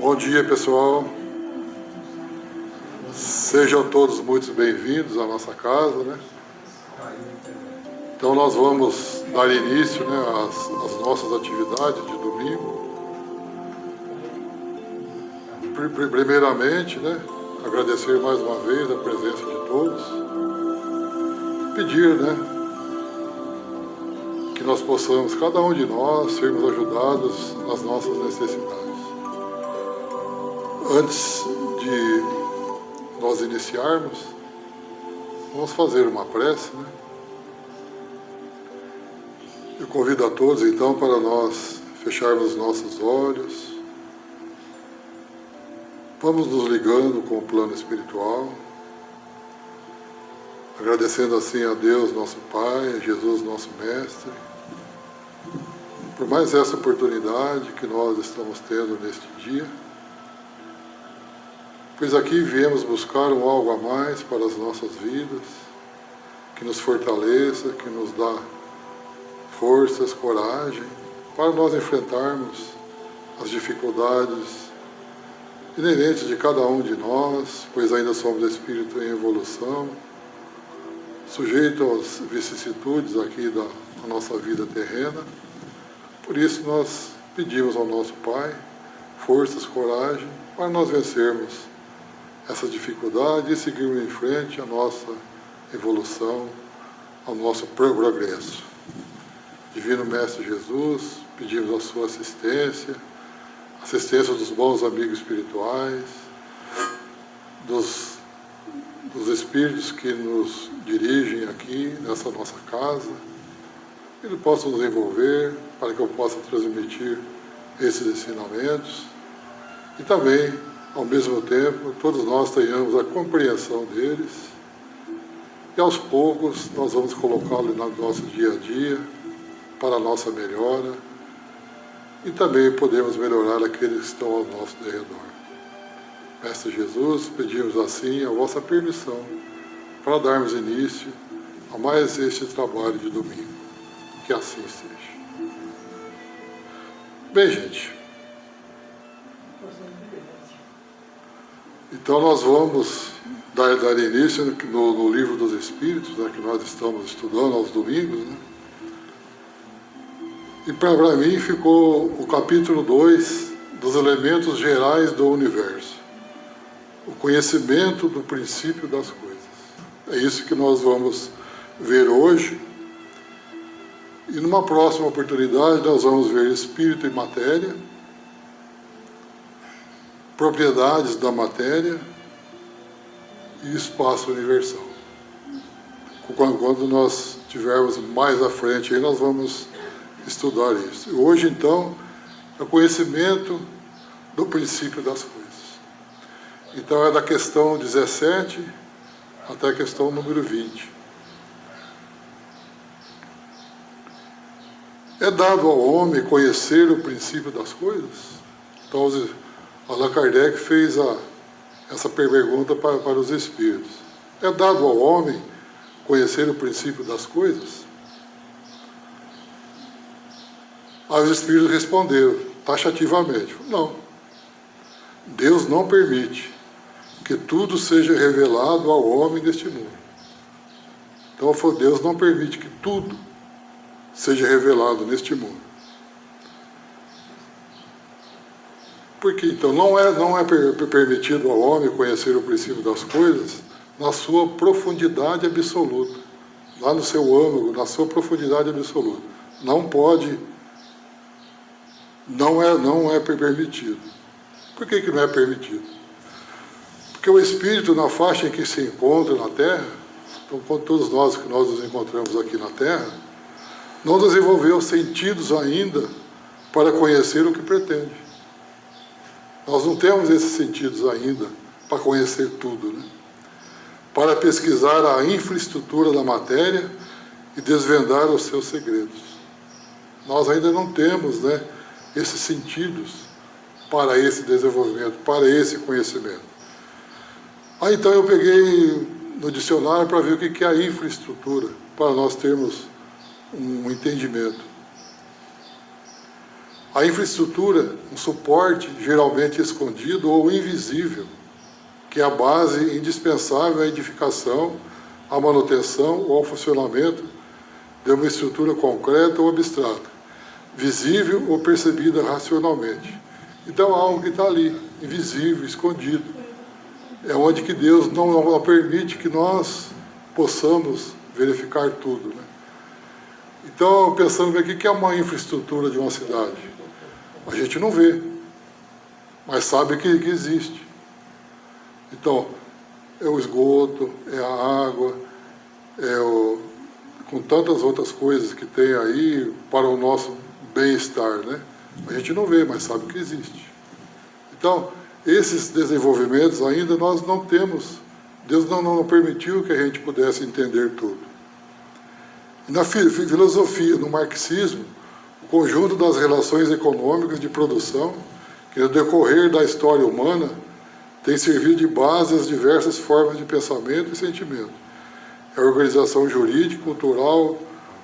Bom dia, pessoal. Sejam todos muito bem-vindos à nossa casa, né? Então nós vamos dar início, né, às nossas atividades de domingo. Primeiramente, né, agradecer mais uma vez a presença de todos. Pedir, né, que nós possamos, cada um de nós, sermos ajudados nas nossas necessidades. Antes de nós iniciarmos, vamos fazer uma prece, né? Eu convido a todos, então, para nós fecharmos nossos olhos. Vamos nos ligando com o plano espiritual, agradecendo assim a Deus, nosso Pai, a Jesus, nosso Mestre, por mais essa oportunidade que nós estamos tendo neste dia, pois aqui viemos buscar um algo a mais para as nossas vidas, que nos fortaleça, que nos dá forças, coragem, para nós enfrentarmos as dificuldades inerentes de cada um de nós, pois ainda somos espírito em evolução, sujeito às vicissitudes aqui da nossa vida terrena. Por isso nós pedimos ao nosso Pai forças, coragem, para nós vencermos essa dificuldade e seguirmos em frente à nossa evolução, ao nosso progresso. Divino Mestre Jesus, pedimos a sua assistência dos bons amigos espirituais, dos espíritos que nos dirigem aqui nessa nossa casa, que Ele possa nos envolver, para que eu possa transmitir esses ensinamentos e também, ao mesmo tempo, todos nós tenhamos a compreensão deles e aos poucos nós vamos colocá-lo no nosso dia a dia para a nossa melhora e também podemos melhorar aqueles que estão ao nosso redor. Mestre Jesus, pedimos assim a vossa permissão para darmos início a mais este trabalho de domingo. Que assim seja. Bem, gente, então nós vamos dar início no Livro dos Espíritos, né, que nós estamos estudando aos domingos, né? E para mim ficou o capítulo 2 dos elementos gerais do universo. O conhecimento do princípio das coisas. É isso que nós vamos ver hoje. E numa próxima oportunidade nós vamos ver espírito e matéria, propriedades da matéria e espaço universal. Quando nós tivermos mais à frente, aí nós vamos estudar isso. Hoje, então, é o conhecimento do princípio das coisas. Então, é da questão 17 até a questão número 20. É dado ao homem conhecer o princípio das coisas? Então, Allan Kardec fez essa pergunta para os espíritos. É dado ao homem conhecer o princípio das coisas? Aí os espíritos responderam, taxativamente, não. Deus não permite que tudo seja revelado ao homem deste mundo. Então, Deus não permite que tudo seja revelado neste mundo. Porque, então, não é permitido ao homem conhecer o princípio das coisas na sua profundidade absoluta, lá no seu âmago, na sua profundidade absoluta. Não pode, não é permitido. Por que não é permitido? Porque o espírito, na faixa em que se encontra na Terra, então, com todos nós que nós nos encontramos aqui na Terra, não desenvolveu sentidos ainda para conhecer o que pretende. Nós não temos esses sentidos ainda para conhecer tudo, né? Para pesquisar a infraestrutura da matéria e desvendar os seus segredos. Nós ainda não temos, né, esses sentidos para esse desenvolvimento, para esse conhecimento. Aí então eu peguei no dicionário para ver o que é a infraestrutura, para nós termos um entendimento. A infraestrutura, um suporte geralmente escondido ou invisível, que é a base indispensável à edificação, à manutenção ou ao funcionamento de uma estrutura concreta ou abstrata, visível ou percebida racionalmente. Então, algo que está ali, invisível, escondido. É onde que Deus não permite que nós possamos verificar tudo, né? Então, pensando bem, o que é uma infraestrutura de uma cidade? A gente não vê, mas sabe que existe. Então, é o esgoto, é a água, com tantas outras coisas que tem aí para o nosso bem-estar, né? A gente não vê, mas sabe que existe. Então, esses desenvolvimentos ainda nós não temos. Deus não permitiu que a gente pudesse entender tudo. E na filosofia, no marxismo, o conjunto das relações econômicas de produção, que no decorrer da história humana tem servido de base às diversas formas de pensamento e sentimento. É a organização jurídica, cultural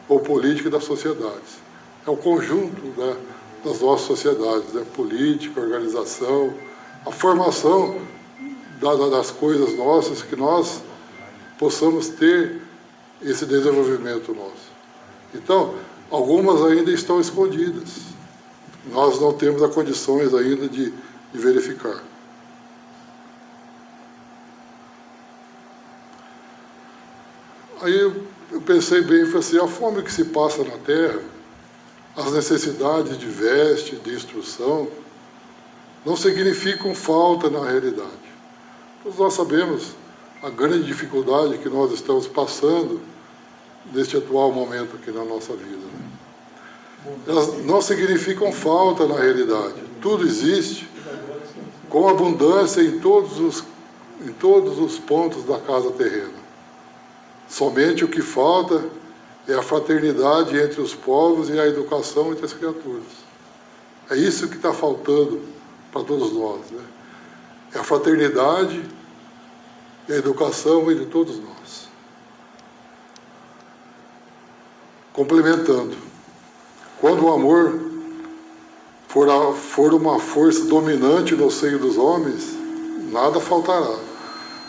ou política das sociedades. É o conjunto, né, das nossas sociedades, né, política, organização, a formação das coisas nossas, que nós possamos ter esse desenvolvimento nosso. Então, algumas ainda estão escondidas. Nós não temos as condições ainda de verificar. Aí eu pensei bem, falei assim, a fome que se passa na Terra, as necessidades de veste, de instrução, não significam falta na realidade. Todos nós sabemos a grande dificuldade que nós estamos passando neste atual momento aqui na nossa vida, né? Elas não significam falta na realidade. Tudo existe com abundância em todos os pontos da casa terrena. Somente o que falta é a fraternidade entre os povos e a educação entre as criaturas. É isso que está faltando para todos nós, né? É a fraternidade e a educação entre todos nós. Complementando, quando o amor for uma força dominante no seio dos homens, nada faltará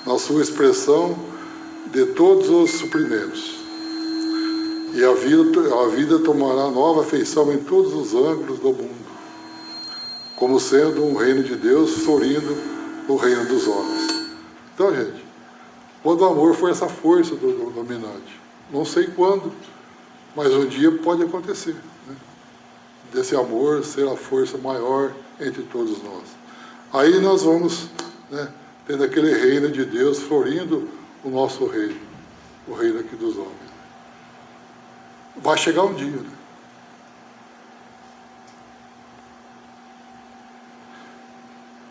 na sua expressão de todos os suprimentos. E a vida tomará nova feição em todos os ângulos do mundo, como sendo um reino de Deus florindo no reino dos homens. Então, gente, quando o amor for essa força do dominante, não sei quando, mas um dia pode acontecer, né? Desse amor ser a força maior entre todos nós. Aí nós vamos, né, tendo aquele reino de Deus florindo o nosso reino, o reino aqui dos homens. Vai chegar um dia, né?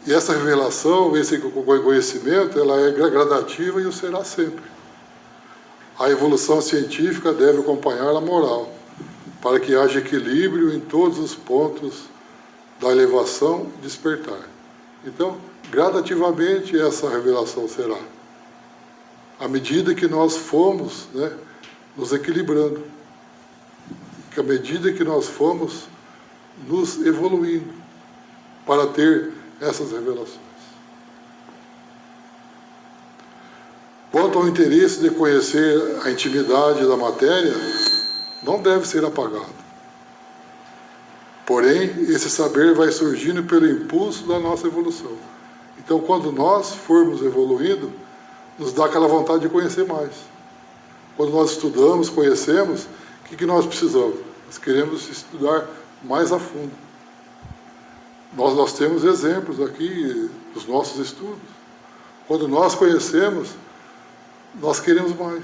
E essa revelação, esse conhecimento, ela é gradativa e o será sempre. A evolução científica deve acompanhar a moral, para que haja equilíbrio em todos os pontos da elevação e despertar. Então, gradativamente essa revelação será. À medida que nós fomos, né, nos equilibrando, que à medida que nós fomos nos evoluindo para ter essas revelações. Quanto ao interesse de conhecer a intimidade da matéria, não deve ser apagado. Porém, esse saber vai surgindo pelo impulso da nossa evolução. Então, quando nós formos evoluindo, nos dá aquela vontade de conhecer mais. Quando nós estudamos, conhecemos, o que nós precisamos? Nós queremos estudar mais a fundo. Nós temos exemplos aqui dos nossos estudos. Quando nós conhecemos, nós queremos mais,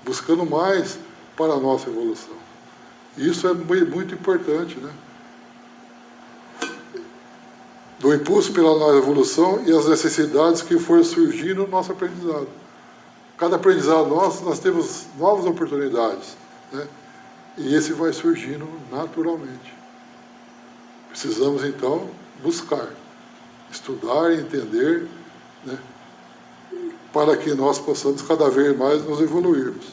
buscando mais para a nossa evolução. E isso é muito importante, né? Do impulso pela nossa evolução e as necessidades que forem surgindo no nosso aprendizado. Cada aprendizado nosso, nós temos novas oportunidades, né? E esse vai surgindo naturalmente. Precisamos, então, buscar, estudar e entender, né? Para que nós possamos cada vez mais nos evoluirmos.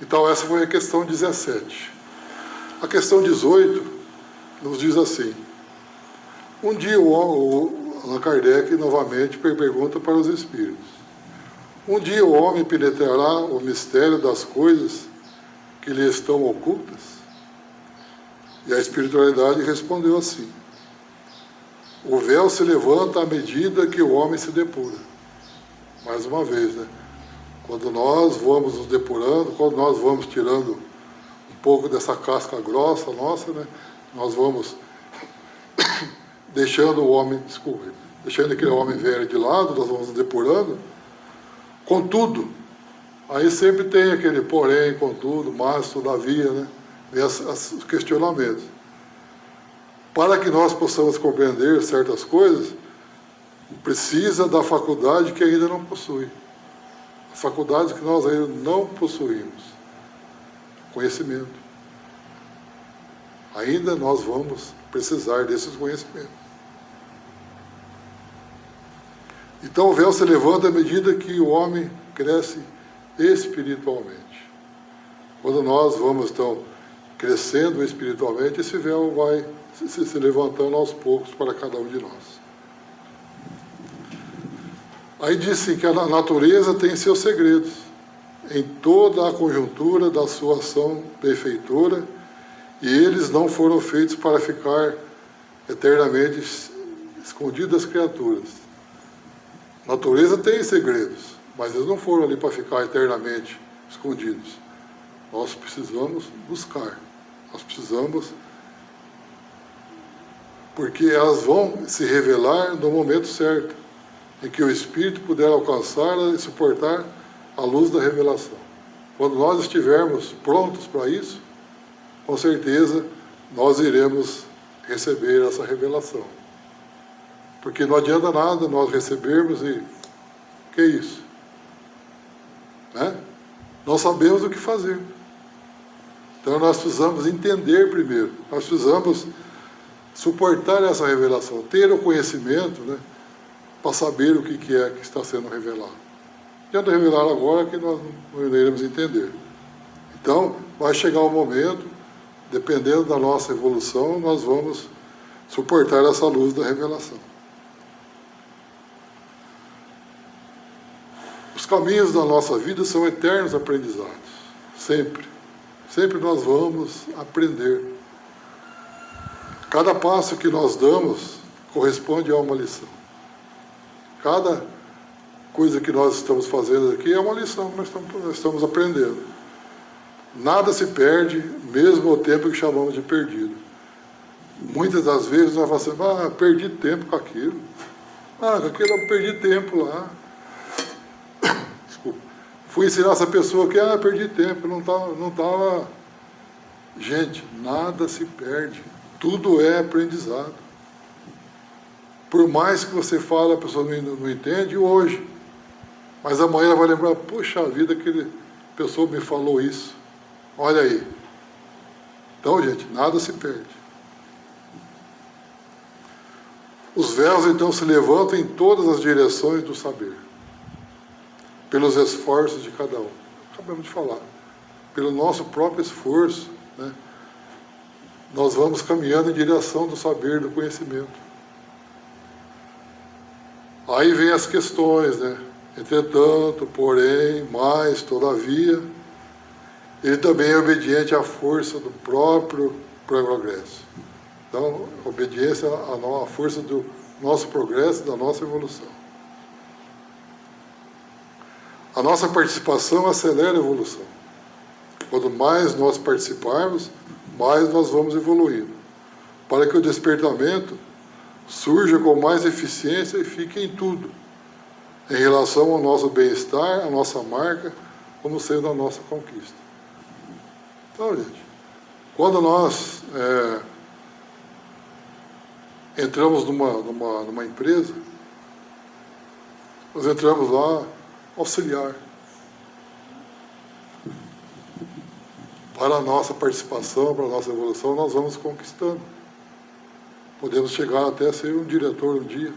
Então, essa foi a questão 17. A questão 18 nos diz assim: um dia Allan Kardec novamente pergunta para os espíritos: um dia o homem penetrará o mistério das coisas que lhe estão ocultas? E a espiritualidade respondeu assim: o véu se levanta à medida que o homem se depura. Mais uma vez, né? Quando nós vamos nos depurando, quando nós vamos tirando um pouco dessa casca grossa nossa, né? Nós vamos deixando o homem, deixando aquele homem velho de lado, nós vamos nos depurando. Contudo, aí sempre tem aquele porém, contudo, mas, todavia, né? Vem os questionamentos. Para que nós possamos compreender certas coisas, precisa da faculdade que ainda não possui. As faculdades que nós ainda não possuímos. Conhecimento. Ainda nós vamos precisar desses conhecimentos. Então o véu se levanta à medida que o homem cresce espiritualmente. Quando nós vamos, então, crescendo espiritualmente, esse véu vai se levantando aos poucos para cada um de nós. Aí disse que a natureza tem seus segredos em toda a conjuntura da sua ação benfeitora, e eles não foram feitos para ficar eternamente escondidos das criaturas. A natureza tem segredos, mas eles não foram ali para ficar eternamente escondidos. Nós precisamos buscar, nós precisamos, porque elas vão se revelar no momento certo, em que o Espírito puder alcançá-la e suportar a luz da revelação. Quando nós estivermos prontos para isso, com certeza nós iremos receber essa revelação. Porque não adianta nada nós recebermos e... que é isso? Né? Nós sabemos o que fazer. Então nós precisamos entender primeiro. Nós precisamos suportar essa revelação, ter o conhecimento, né, para saber o que é que está sendo revelado. Não adianta revelar agora que nós não iremos entender. Então, vai chegar um momento, dependendo da nossa evolução, nós vamos suportar essa luz da revelação. Os caminhos da nossa vida são eternos aprendizados. Sempre. Sempre nós vamos aprender. Cada passo que nós damos corresponde a uma lição. Cada coisa que nós estamos fazendo aqui é uma lição que nós estamos aprendendo. Nada se perde, mesmo o tempo que chamamos de perdido. Muitas das vezes nós falamos assim: perdi tempo com aquilo. Com aquilo eu perdi tempo lá. Desculpa. Fui ensinar essa pessoa que perdi tempo, não estava... Gente, nada se perde. Tudo é aprendizado. Por mais que você fale, a pessoa não entende hoje. Mas amanhã ela vai lembrar: puxa vida, aquele pessoa me falou isso. Olha aí. Então, gente, nada se perde. Os véus, então, se levantam em todas as direções do saber. Pelos esforços de cada um. Acabamos de falar. Pelo nosso próprio esforço, né, nós vamos caminhando em direção do saber, do conhecimento. Aí vem as questões, né? Entretanto, porém, mais, todavia, ele também é obediente à força do próprio progresso. Então, obediência à força do nosso progresso, da nossa evolução. A nossa participação acelera a evolução. Quanto mais nós participarmos, mais nós vamos evoluindo. Para que o despertamento surja com mais eficiência e fique em tudo, em relação ao nosso bem-estar, à nossa marca, como sendo a nossa conquista. Então, gente, quando nós entramos numa empresa, nós entramos lá auxiliar. Para a nossa participação, para a nossa evolução, nós vamos conquistando. Podemos chegar até a ser um diretor um dia.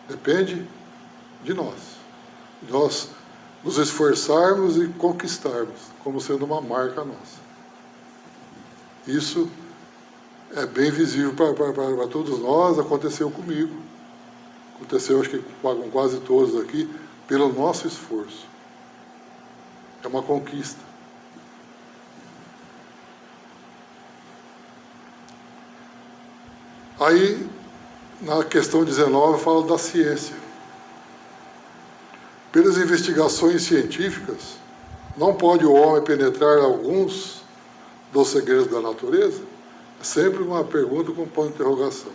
Depende de nós. Nós nos esforçarmos e conquistarmos, como sendo uma marca nossa. Isso é bem visível para todos nós, aconteceu comigo. Aconteceu, acho que com quase todos aqui, pelo nosso esforço. É uma conquista. Aí, na questão 19, fala da ciência. Pelas investigações científicas, não pode o homem penetrar alguns dos segredos da natureza? É sempre uma pergunta com ponto de interrogação.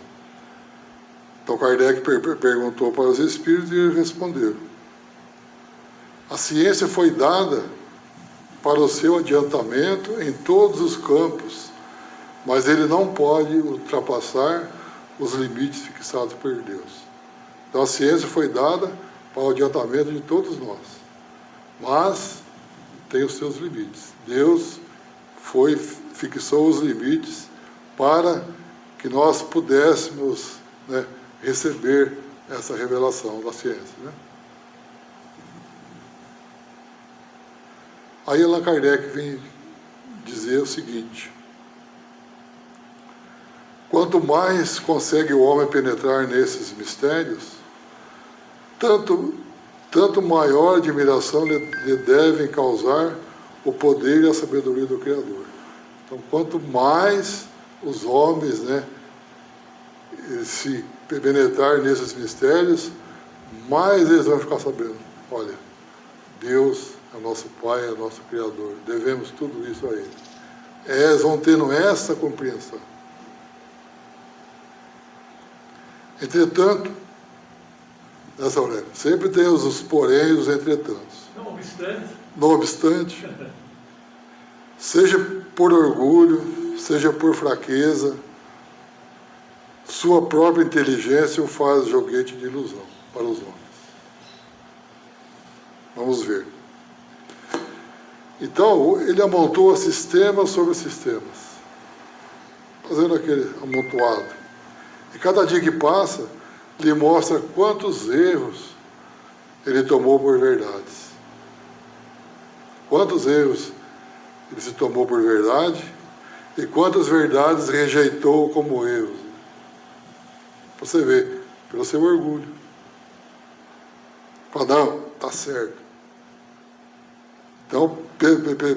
Então Kardec perguntou para os espíritos e eles responderam. A ciência foi dada para o seu adiantamento em todos os campos, mas ele não pode ultrapassar os limites fixados por Deus. Então a ciência foi dada para o adiantamento de todos nós, mas tem os seus limites. Deus fixou os limites para que nós pudéssemos, né, receber essa revelação da ciência. Né? Aí Allan Kardec vem dizer o seguinte: quanto mais consegue o homem penetrar nesses mistérios, tanto maior admiração lhe devem causar o poder e a sabedoria do Criador. Então, quanto mais os homens, né, se penetrar nesses mistérios, mais eles vão ficar sabendo. Olha, Deus é nosso Pai, é nosso Criador. Devemos tudo isso a Ele. Eles vão tendo essa compreensão. Entretanto, nessa hora, sempre tem os porém e os entretantos. Não obstante, seja por orgulho, seja por fraqueza, sua própria inteligência o faz joguete de ilusão para os homens. Vamos ver. Então, ele amontoa sistemas sobre sistemas, fazendo aquele amontoado. E cada dia que passa, lhe mostra quantos erros ele tomou por verdades. Quantos erros ele se tomou por verdade e quantas verdades rejeitou como erros. Você vê, pelo seu orgulho. Fala, não, está certo. Então,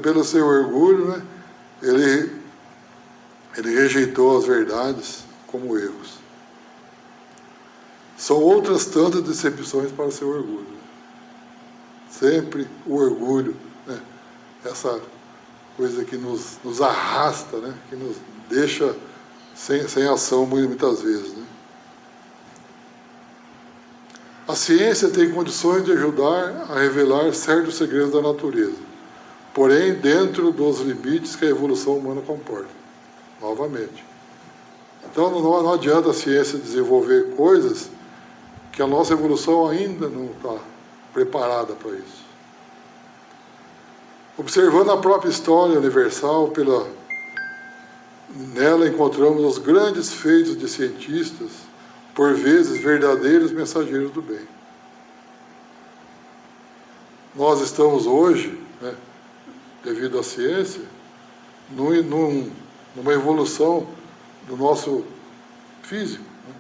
pelo seu orgulho, né, ele rejeitou as verdades como erros. São outras tantas decepções para o seu orgulho. Sempre o orgulho, né, essa coisa que nos arrasta, né, que nos deixa sem ação muitas vezes. Né? A ciência tem condições de ajudar a revelar certos segredos da natureza, porém dentro dos limites que a evolução humana comporta. Novamente. Então não adianta a ciência desenvolver coisas que a nossa evolução ainda não está preparada para isso. Observando a própria história universal, nela encontramos os grandes feitos de cientistas, por vezes verdadeiros mensageiros do bem. Nós estamos hoje, né, devido à ciência, numa evolução do nosso físico. Né?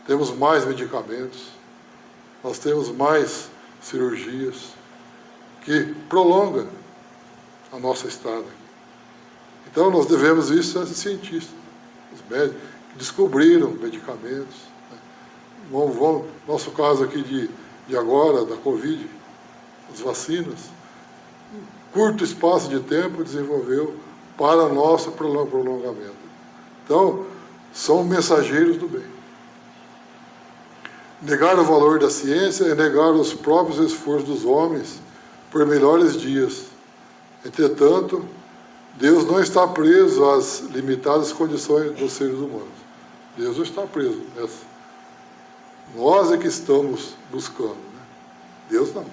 Temos mais medicamentos, nós temos mais cirurgias que prolongam a nossa estada. Então nós devemos isso a esses cientistas, os médicos, que descobriram medicamentos. Né? Nosso caso aqui de agora, da Covid, as vacinas, em curto espaço de tempo desenvolveu para nosso prolongamento. Então, são mensageiros do bem. Negar o valor da ciência é negar os próprios esforços dos homens por melhores dias. Entretanto, Deus não está preso às limitadas condições dos seres humanos. Deus não está preso nessa. Nós é que estamos buscando. Né? Deus não.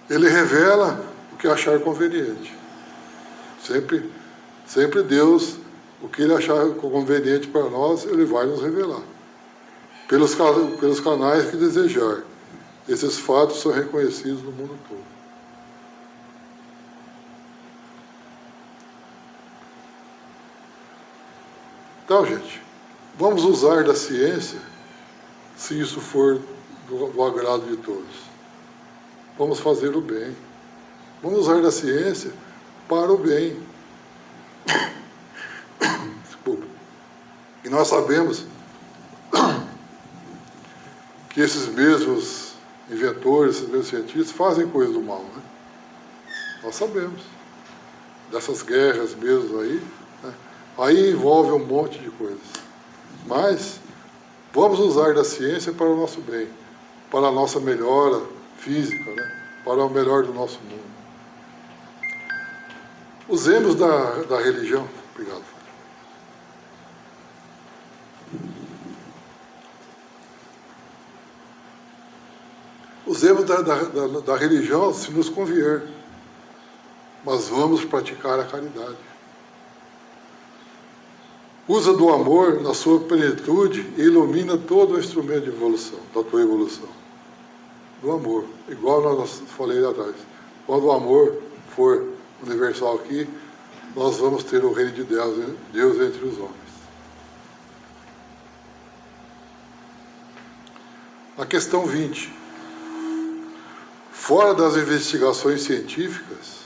Ele revela o que achar conveniente. Sempre Deus, o que Ele achar conveniente para nós, Ele vai nos revelar. Pelos canais que desejar. Esses fatos são reconhecidos no mundo todo. Então, gente, vamos usar da ciência se isso for do agrado de todos. Vamos fazer o bem. Vamos usar da ciência para o bem. Desculpa. E nós sabemos que esses mesmos inventores, esses mesmos cientistas fazem coisas do mal, né? Nós sabemos. Dessas guerras mesmo aí, né? Aí envolve um monte de coisas. Mas vamos usar da ciência para o nosso bem, para a nossa melhora física, né? Para o melhor do nosso mundo. Usemos da religião. Obrigado. Usemos da religião se nos convier, mas vamos praticar a caridade. Usa do amor na sua plenitude e ilumina todo o instrumento de evolução, da tua evolução. Do amor, igual nós falei lá atrás. Quando o amor for universal aqui, nós vamos ter o reino de Deus entre os homens. Na questão 20. Fora das investigações científicas,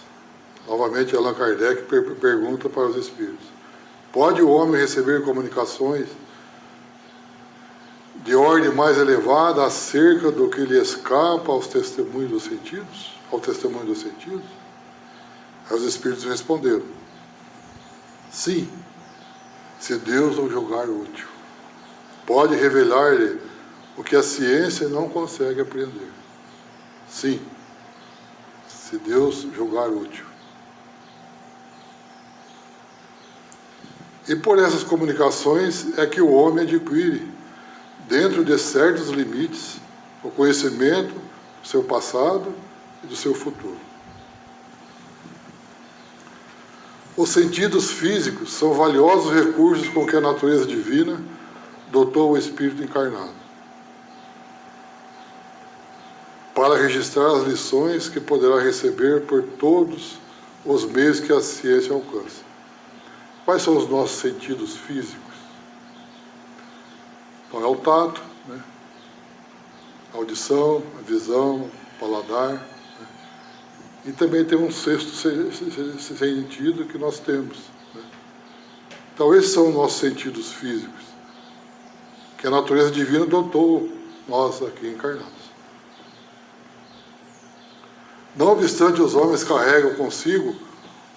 novamente Allan Kardec pergunta para os espíritos: pode o homem receber comunicações de ordem mais elevada acerca do que lhe escapa aos testemunhos dos sentidos? Ao testemunho dos sentidos? Aí os espíritos responderam: sim, se Deus o julgar útil. Pode revelar-lhe o que a ciência não consegue apreender. Sim, se Deus julgar útil. E por essas comunicações é que o homem adquire, dentro de certos limites, o conhecimento do seu passado e do seu futuro. Os sentidos físicos são valiosos recursos com que a natureza divina dotou o espírito encarnado, para registrar as lições que poderá receber por todos os meios que a ciência alcança. Quais são os nossos sentidos físicos? Então é o tato, né? A audição, a visão, o paladar, né? E também tem um sexto sentido que nós temos, né? Então esses são os nossos sentidos físicos, que a natureza divina dotou nós aqui encarnados. Não obstante, os homens carregam consigo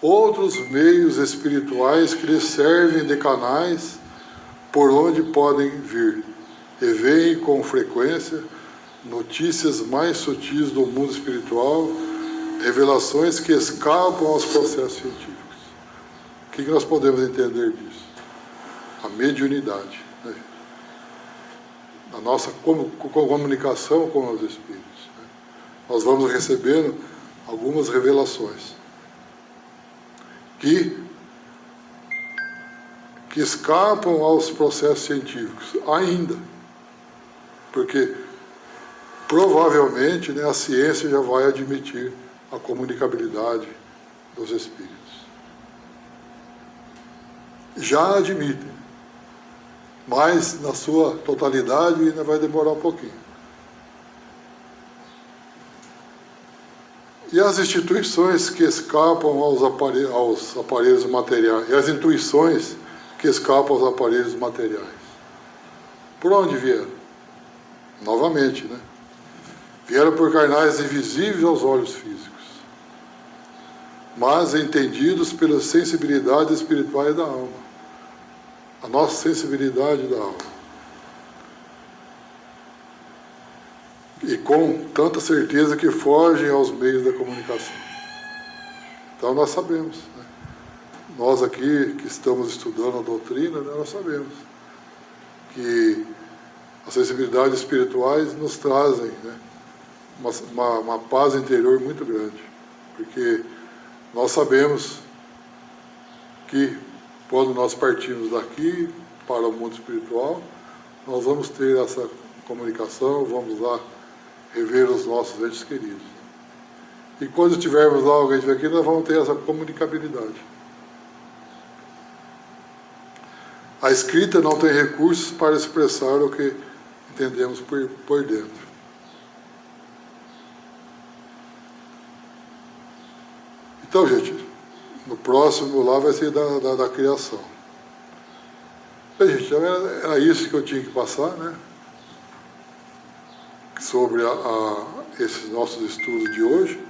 outros meios espirituais que lhes servem de canais por onde podem vir, e veem com frequência notícias mais sutis do mundo espiritual, revelações que escapam aos processos científicos. O que nós podemos entender disso? A mediunidade, né? A nossa comunicação com os espíritos. Nós vamos recebendo algumas revelações que escapam aos processos científicos ainda, porque provavelmente, né, a ciência já vai admitir a comunicabilidade dos espíritos. Já admitem, mas na sua totalidade ainda vai demorar um pouquinho. E as instituições que escapam aos aparelhos materiais, e as intuições que escapam aos aparelhos materiais. Por onde vieram? Novamente, né? Vieram por canais invisíveis aos olhos físicos, mas entendidos pelas sensibilidades espirituais da alma. A nossa sensibilidade da alma. E com tanta certeza que fogem aos meios da comunicação. Então nós sabemos, né? Nós aqui que estamos estudando a doutrina, né, nós sabemos que as sensibilidades espirituais nos trazem, né, uma paz interior muito grande, porque nós sabemos que quando nós partimos daqui para o mundo espiritual, nós vamos ter essa comunicação, vamos lá rever os nossos entes queridos. E quando estivermos lá, alguém estiver aqui, nós vamos ter essa comunicabilidade. A escrita não tem recursos para expressar o que entendemos por dentro. Então, gente, no próximo lá vai ser da criação. Bem, gente, era isso que eu tinha que passar, né? Sobre esses nossos estudos de hoje.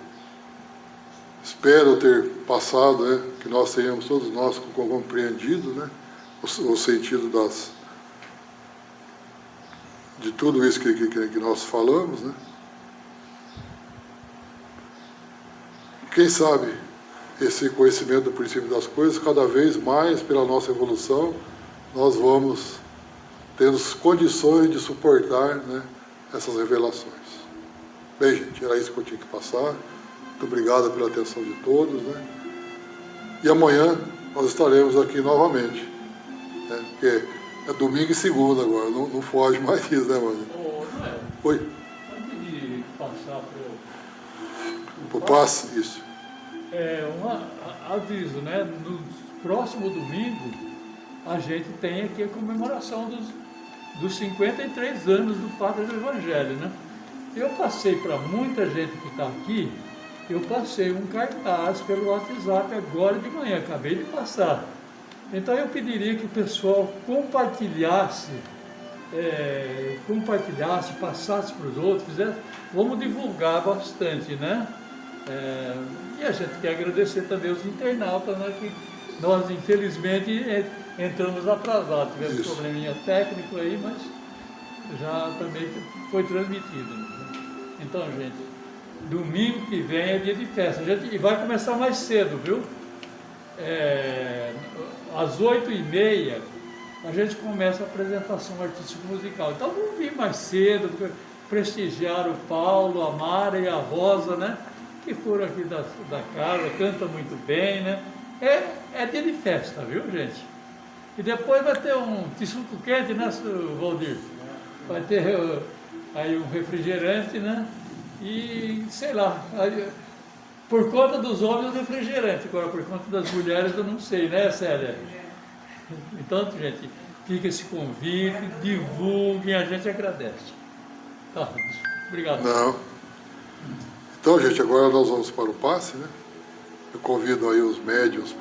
Espero ter passado, né, que nós tenhamos todos nós compreendido, né, o sentido de tudo isso que nós falamos, né. Quem sabe esse conhecimento do princípio das coisas, cada vez mais pela nossa evolução, nós vamos tendo condições de suportar, né, essas revelações. Bem, gente, era isso que eu tinha que passar. Muito obrigado pela atenção de todos, né? E amanhã nós estaremos aqui novamente, né? Porque é domingo e segunda agora, não foge mais isso, né, mano? Noé, Oi? antes de passar Pro passe, isso. Aviso, né? No próximo domingo a gente tem aqui a comemoração dos 53 anos do Padre do Evangelho, né? Eu passei para muita gente que está aqui, eu passei um cartaz pelo WhatsApp agora de manhã, acabei de passar. Então eu pediria que o pessoal compartilhasse, passasse para os outros, fizesse, vamos divulgar bastante, né? E a gente quer agradecer também os internautas, né, que nós infelizmente entramos atrasados, tivemos um probleminha técnico aí, mas já também foi transmitido. Então, gente, domingo que vem é dia de festa, e vai começar mais cedo, viu? Às 8h30 a gente começa a apresentação artístico-musical. Então vamos vir mais cedo, prestigiar o Paulo, a Mara e a Rosa, né? Que foram aqui da casa, cantam muito bem, né? É dia de festa, viu, gente? E depois vai ter um suco quente, né, Valdir? Vai ter aí um refrigerante, né? E sei lá, aí, por conta dos homens o refrigerante, agora por conta das mulheres eu não sei, né, Célia? Então, gente, fica esse convite, divulguem, a gente agradece. Tá, obrigado. Não. Então, gente, agora nós vamos para o passe, né? Eu convido aí os médiuns